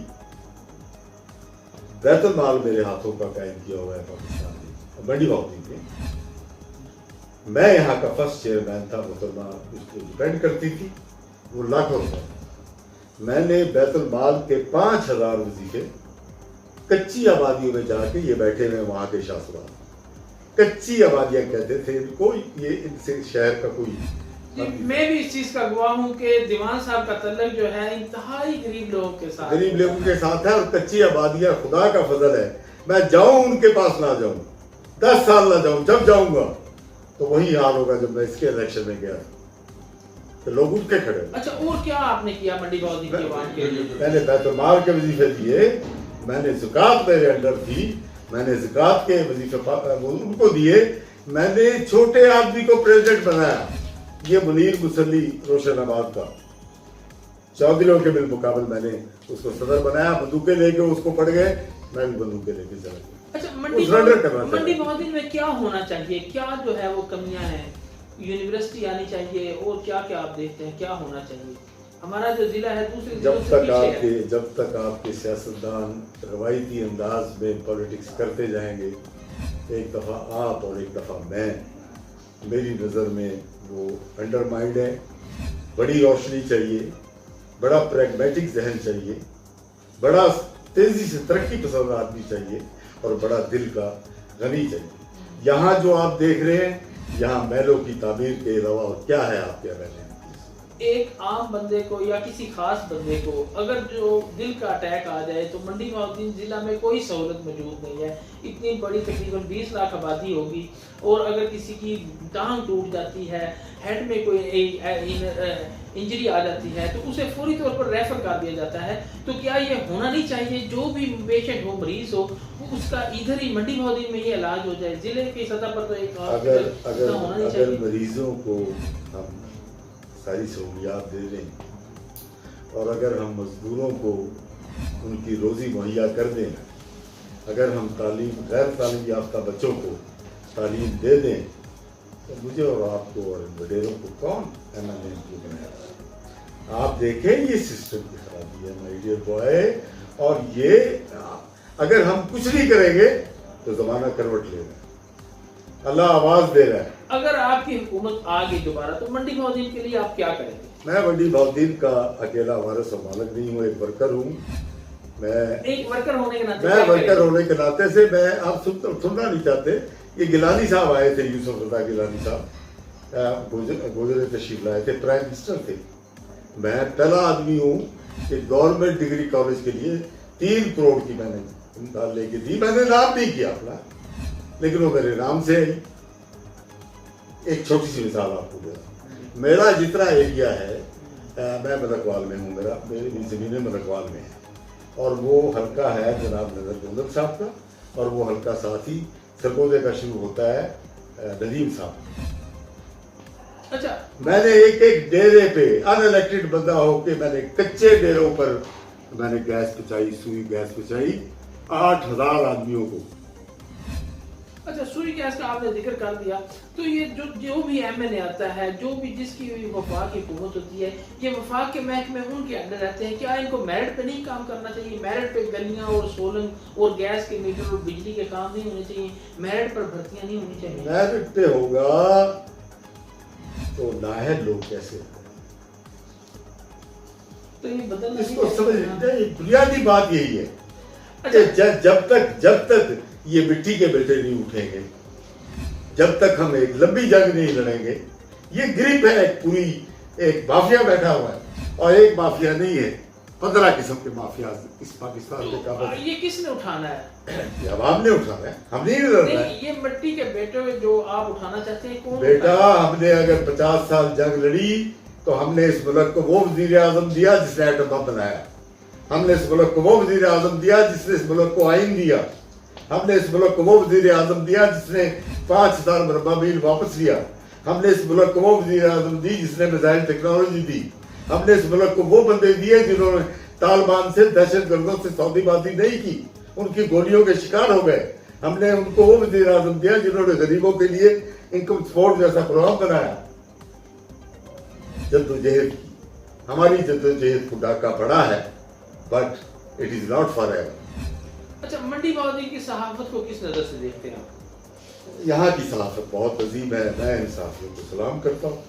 بیت المال میرے ہاتھوں کا قائم کیا ہوا ہے پاکستان میں، منڈی باؤدی میں۔ میں یہاں کا فرسٹ چیئرمین تھا، محترمہ اس کو ڈپینڈ کرتی تھی، وہ لاکھوں روپے۔ میں نے بیت المال کے 5000 وظیفے کچی آبادیوں میں جا کے، یہ بیٹھے ہوئے وہاں کے شاہ صاحب کچی آبادیاں کہتے تھے ان کو، یہ ان سے شہر کا کوئی میں بھی اس چیز کا گواہ ہوں کہ دیوان صاحب کا تعلق جو ہے انتہائی غریب لوگوں کے ساتھ، غریب لوگوں کے ساتھ ہے، اور کچی آبادیاں خدا کا فضل ہے، میں جاؤں ان کے پاس نہ جاؤں، 10 سال نہ جاؤں، جب جاؤں گا تو وہی حال ہوگا جب میں اس کے الیکشن میں گیا تو لوگ اٹھ کے کھڑے۔ اچھا اور کیا آپ نے کیا منڈی باؤدی کے عوام کے لیے؟ میں نے بیت المال کے وظیفے دیے، میں نے زکوٰۃ میرے انڈر تھی، میں نے زکوٰۃ کے وظیفے ان کو دیے، میں نے چھوٹے آدمی کو پریزیڈنٹ بنایا، یہ منیر مسلی روشن آباد کا، چودھریوں کے بالمقابل میں نے اس کو صدر بنایا، بندوقیں لے کے اس کو پڑ گئے، میں بھی بندوقیں لے کے چلا گیا۔ اچھا منڈی باؤدی میں کیا ہونا چاہیے، کیا جو ہے وہ کمیاں ہیں، یونیورسٹی آنی چاہیے اور کیا کیا آپ دیکھتے ہیں کیا ہونا چاہیے؟ ہمارا جو ضلع ہے دوسرے ضلعوں سے پیچھے ہے۔ جب تک آپ کے سیاستدان روایتی انداز میں پولیٹکس کرتے جائیں گے، ایک دفعہ آپ اور ایک دفعہ میں، میری نظر میں وہ انڈر مائنڈ ہے۔ بڑی روشنی چاہیے، بڑا پریگمیٹک ذہن چاہیے، بڑا تیزی سے ترقی پسند آدمی چاہیے، اور بڑا دل کا غنی چاہیے۔ یہاں جو آپ دیکھ رہے ہیں، یہاں محلوں کی تعمیر کے علاوہ اور کیا ہے آپ کے رہنے؟ ایک عام بندے کو یا کسی خاص بندے کو اگر جو دل کا اٹیک آ جائے تو منڈی باؤدی ضلع میں کوئی سہولت موجود نہیں ہے، اتنی بڑی تقریباً 20 لاکھ آبادی ہوگی، اور اگر کسی کی ٹانگ ٹوٹ جاتی ہے، ہیڈ میں کوئی انجری آ جاتی ہے تو اسے فوری طور پر ریفر کر دیا جاتا ہے۔ تو کیا یہ ہونا نہیں چاہیے جو بھی پیشنٹ ہو، مریض ہو، اس کا ادھر ہی منڈی باؤدی میں یہ علاج ہو جائے؟ ضلع کی سطح پر تو ایک اگر مریضوں کو ہم ساری سہولیات دے دیں، اور اگر ہم مزدوروں کو ان کی روزی مہیا کر دیں، اگر ہم غیر تعلیم یافتہ بچوں کو تعلیم دے دیں، تو مجھے اور آپ کو اور ان وڈیروں کو کون MLA کو بنایا؟ آپ دیکھیں یہ سسٹم کی خرابی ہے مائی ڈیئر بوائے، اور یہ اگر ہم کچھ نہیں کریں گے تو زمانہ کروٹ لے رہا ہے، اللہ آواز دے رہا ہے۔ اگر آپ کی حکومت آ گئی دوبارہ تو منڈی باؤدی کے لیے آپ کیا کریں گے؟ میں منڈی باؤدی کا اکیلا وارث و مالک نہیں ہوں، ایک ورکر ہوں۔ ایک ورکر ہونے کے ناطے میں ورکر ہونے کے ناطے سے میں آپ سننا نہیں چاہتے، یہ گیلانی صاحب آئے تھے، یوسف رضا گیلانی صاحب گوجر تشریف لائے تھے، پرائم منسٹر تھے۔ میں پہلا آدمی ہوں کہ گورنمنٹ ڈگری کالج کے لیے 3 کروڑ کی میں نے امداد لے کے دی، میں نے نام نہیں کیا اپنا، لیکن وہ میرے نام سے ہے۔ ایک چھوٹی سی مثال آپ کو دے رہا ہوں، میرا جتنا ایریا ہے، میں ملکوال میں ہوں، میری زمینیں ملکوال میں ہیں، اور وہ حلقہ ہے جناب نظر گندل صاحب کا، اور وہ حلقہ ساتھ ہی سرگودے کا شروع ہوتا ہے ندیم صاحب۔ اچھا، میں نے ایک ڈیرے پہ ان الیکٹڈ بندہ ہو کے میں نے کچے ڈیروں پر میں نے گیس پہنچائی، سوئی گیس پہنچائی 8000 آدمیوں کو۔ اچھا، سوئی گیس کا آپ نے ذکر کر دیا، تو یہ جو بھی MLA آتا ہے، جو بھی جس کی وفاق کی حکومت ہوتی ہے، یہ وفاق کے محکمے ان کے انڈر رہتے ہیں، کیا ان کو میرٹ پہ نہیں کام کرنا چاہیے؟ میرٹ پہ گلیاں اور سولنگ اور گیس کے میٹر اور بجلی کے کام نہیں ہونے چاہیے؟ میرٹ پر بھرتیاں نہیں ہونی چاہیے؟ میرٹ پہ ہوگا تو نااہل لوگ کیسے؟ تو یہ بدلنا اس کو سمجھ لیجیے، بنیادی بات یہی ہے کہ جب تک یہ مٹی کے بیٹے نہیں اٹھیں گے، جب تک ہم ایک لمبی جنگ نہیں لڑیں گے، یہ گریپ ہے پوری، ایک مافیا بیٹھا ہوا ہے، اور ایک مافیا نہیں ہے، 15 قسم کے مافیا اس پاکستان کے قابل۔ یہ کس نے اٹھانا ہے؟ یہ عوام نے اٹھانا ہے، ہم نہیں لڑنا ہے۔ یہ مٹی کے بیٹے جو آپ اٹھانا چاہتے ہیں کون؟ بیٹا، ہم نے اگر 50 سال جنگ لڑی تو ہم نے اس ملک کو وہ وزیر اعظم دیا جس نے ایٹم بم بنایا، ہم نے اس ملک کو وہ وزیر اعظم دیا جس نے اس ملک کو آئین دیا. ہم نے اس ملک کو وہ وزیر اعظم دیا جس نے 5,000 مربع میل واپس لیا. ہم نے اس ملک کو وہ وزیر اعظم دی جس نے میزائل ٹیکنالوجی دی. ہم نے اس ملک کو وہ بندے دیے جنہوں نے طالبان سے دہشت گردوں سے سودی بازی نہیں کی, ان کی گولیوں کے شکار ہو گئے. ہم نے ان کو وہ وزیر اعظم دیا جنہوں نے غریبوں کے لیے انکم سپورٹ جیسا پروگرام بنایا. جدوجہد کی, ہماری جدوجہد کو ڈاکہ پڑا ہے, but it is not for ever. اچھا, منڈی بہادری کی صحافت کو کس نظر سے دیکھتے ہیں آپ؟ یہاں کی صحافت بہت عظیم ہے. میں ان صحافیوں کو سلام کرتا ہوں.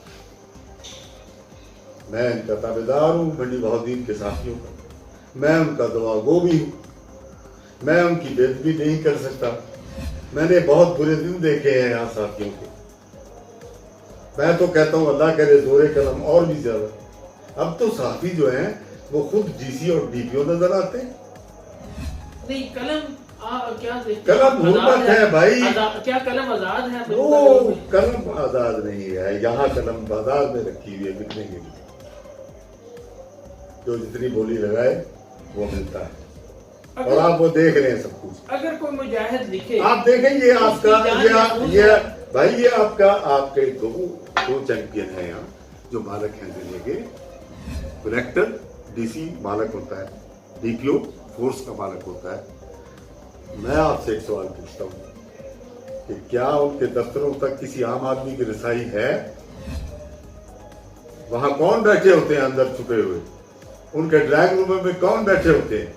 میں ان کا تابع دار ہوں, منڈی بہادری کے صحافیوں کا. میں ان کا دعا گو بھی ہوں. میں ان کی بے ادبی نہیں کر سکتا. میں نے بہت برے دن دیکھے ہیں یہاں صحافیوں کے. میں تو کہتا ہوں اللہ کرے زور قلم اور بھی زیادہ. اب تو صحافی جو ہیں وہ خود ڈی سی اور ڈی پی او نظر آتے ہیں. نہیں, قلم کیا قلم حرمت ہے بھائی. کیا قلم آزاد ہے؟ قلم آزاد نہیں ہے. یہاں قلم بازار میں رکھی ہوئی ہے بکنے کے لیے. جو جتنی بولی لگائے وہ ملتا ہے, اور آپ وہ دیکھ رہے ہیں سب کچھ. اگر کوئی مجاہد لکھے, آپ دیکھیں یہ آپ کا یہ بھائی, یہ آپ کے دو چیمپئن ہیں یہاں جو مالک ہیں ضلع کے. کلیکٹر ڈی سی مالک ہوتا ہے, ڈی پی او فورس کا مالک ہوتا ہے. میں آپ سے ایک سوال پوچھتا ہوں کہ کیا ان کے دفتروں تک کسی عام آدمی کی رسائی ہے؟ وہاں کون بیٹھے ہوتے ہیں اندر چھپے ہوئے؟ ان کے ڈرائنگ روم میں کون بیٹھے ہوتے ہیں؟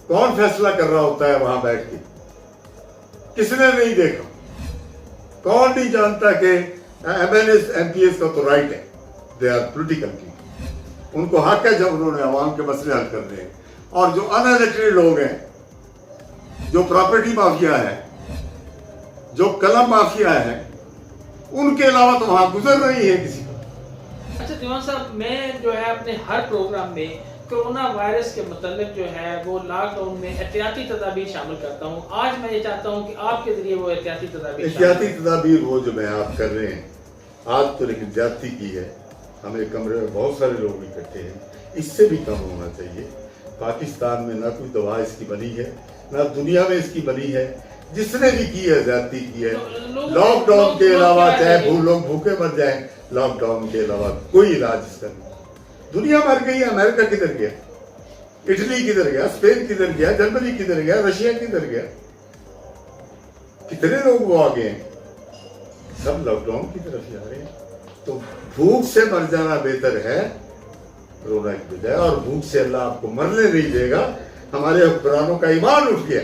کون فیصلہ کر رہا ہوتا ہے وہاں بیٹھ کے؟ کس نے نہیں دیکھا؟ کون نہیں جانتا کہ M N S M P S کا تو رائٹ ہے, دے آر پولیٹیکل پیپل. ان کو حق ہے جب انہوں نے عوام کے مسئلے حل کرنے ہیں. اور جو ان ایلیکٹڈ لوگ ہیں, جو پراپرٹی مافیا ہے, جو قلم مافیا ہے, ان کے علاوہ تو وہاں گزر رہی ہے کسی کا. اچھا دیوان صاحب, میں جو ہے اپنے ہر پروگرام میں کرونا وائرس کے متعلق جو ہے وہ لاک ڈاؤن میں احتیاطی تدابیر شامل کرتا ہوں. آج میں یہ چاہتا ہوں کہ آپ کے ذریعے وہ احتیاطی تدابیر وہ جو میں آپ کر رہے ہیں. آج تو لیکن زیادتی کی ہے. ہمیں کمرے میں بہت سارے لوگ اکٹھے ہیں, اس سے بھی کم ہونا چاہیے. پاکستان میں نہ کوئی دوا اس کی بنی ہے, نہ دنیا میں اس کی بنی ہے. جس نے بھی کی ہے زیادتی کی ہے. لاک ڈاؤن کے علاوہ چاہے لوگ بھوکے مر جائیں, لاک ڈاؤن کے علاوہ کوئی علاج اس کا نہیں. دنیا مر گئی ہے. امریکہ کدھر گیا؟ اٹلی کدھر گیا؟ اسپین کدھر گیا؟ جرمنی کدھر گیا؟ رشیا کدھر گیا؟ کتنے لوگ وہ آگے ہیں؟ سب لاک ڈاؤن کی طرف جا رہے ہیں. تو بھوک سے مر جانا بہتر ہے کرونا کی بجائے, اور بھوک سے اللہ آپ کو مرنے نہیں دے گا. ہمارے حکمرانوں کا ایمان اٹھ گیا.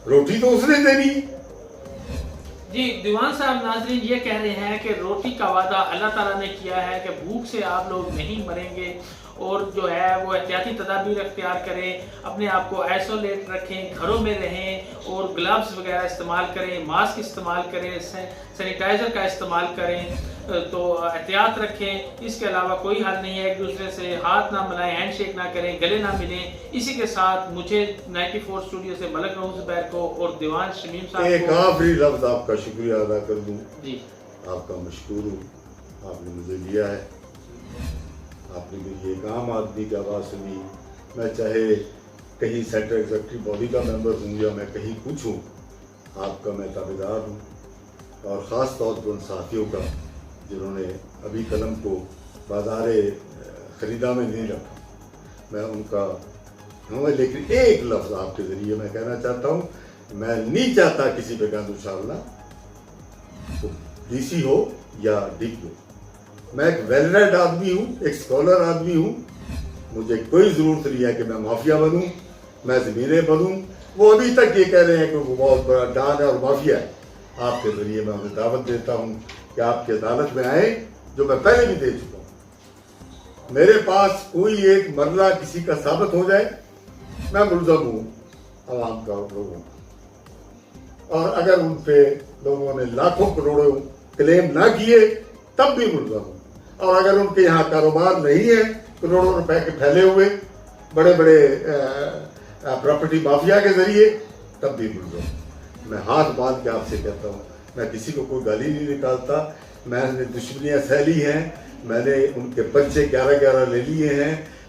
روٹی تو اس نے دینی. جی دیوان صاحب, ناظرین یہ کہہ رہے ہیں کہ روٹی کا وعدہ اللہ تعالیٰ نے کیا ہے کہ بھوک سے آپ لوگ نہیں مریں گے, اور جو ہے وہ احتیاطی تدابیر اختیار کریں, اپنے آپ کو آئسولیٹ رکھیں, گھروں میں رہیں, اور گلوز وغیرہ استعمال کریں, ماسک استعمال کریں, سینیٹائزر کا استعمال کریں, تو احتیاط رکھیں. اس کے علاوہ کوئی حل نہیں ہے. ایک دوسرے سے ہاتھ نہ ملائیں, ہینڈ شیک نہ کریں, گلے نہ ملیں. اسی کے ساتھ مجھے 94 اسٹوڈیو سے ملک رؤوف زبیر کو اور دیوان شمیم صاحب کو ایک آخری لفظ آپ کا شکریہ ادا کر دوں. جی, آپ کا مشکور ہوں. آپ نے مجھے لیا ہے. آپ نے میری ایک عام آدمی کی آواز سنی. میں چاہے کہیں سینٹرل ایگزیکٹو باڈی کا ممبر ہوں یا میں کہیں کچھ ہوں, آپ کا میں تابع دار ہوں. اور خاص طور پر ان صحافیوں کا جنہوں نے ابھی قلم کو بازار خریدا میں نہیں رکھا, میں ان کا ہوں. لیکن ایک لفظ آپ کے ذریعے میں کہنا چاہتا ہوں, میں نہیں چاہتا کسی پہ گند اچھالنا, ڈی سی ہو یا ڈی پی ہو. میں ایک ویل ریڈ آدمی ہوں, ایک اسکالر آدمی ہوں. مجھے کوئی ضرورت نہیں ہے کہ میں مافیا بنوں, میں زمینیں بنوں. وہ ابھی تک یہ کہہ رہے ہیں کہ وہ بہت بڑا ڈان ہے اور مافیا ہے. آپ کے ذریعے میں انہیں دعوت دیتا ہوں کہ آپ کی عدالت میں آئیں, جو میں پہلے بھی دے چکا ہوں. میرے پاس کوئی ایک مرلہ کسی کا ثابت ہو جائے, میں ملزم ہوں عوام کا اور لوگوں کا. اور اگر ان پہ لوگوں نے لاکھوں کروڑوں کلیم نہ کیے تب بھی ملزم ہوں. اور اگر ان کے یہاں کاروبار نہیں ہے کروڑوں روپے کے پھیلے ہوئے بڑے بڑے پراپرٹی مافیا کے ذریعے, تب بھی ملزم ہوں. میں ہاتھ باندھ کے آپ سے کہتا ہوں, میں کسی کو کوئی گالی نہیں نکالتا. میں نے دشمنیاں سہ لی ہیں, میں نے ان کے بچے 11 لے لیے ہیں,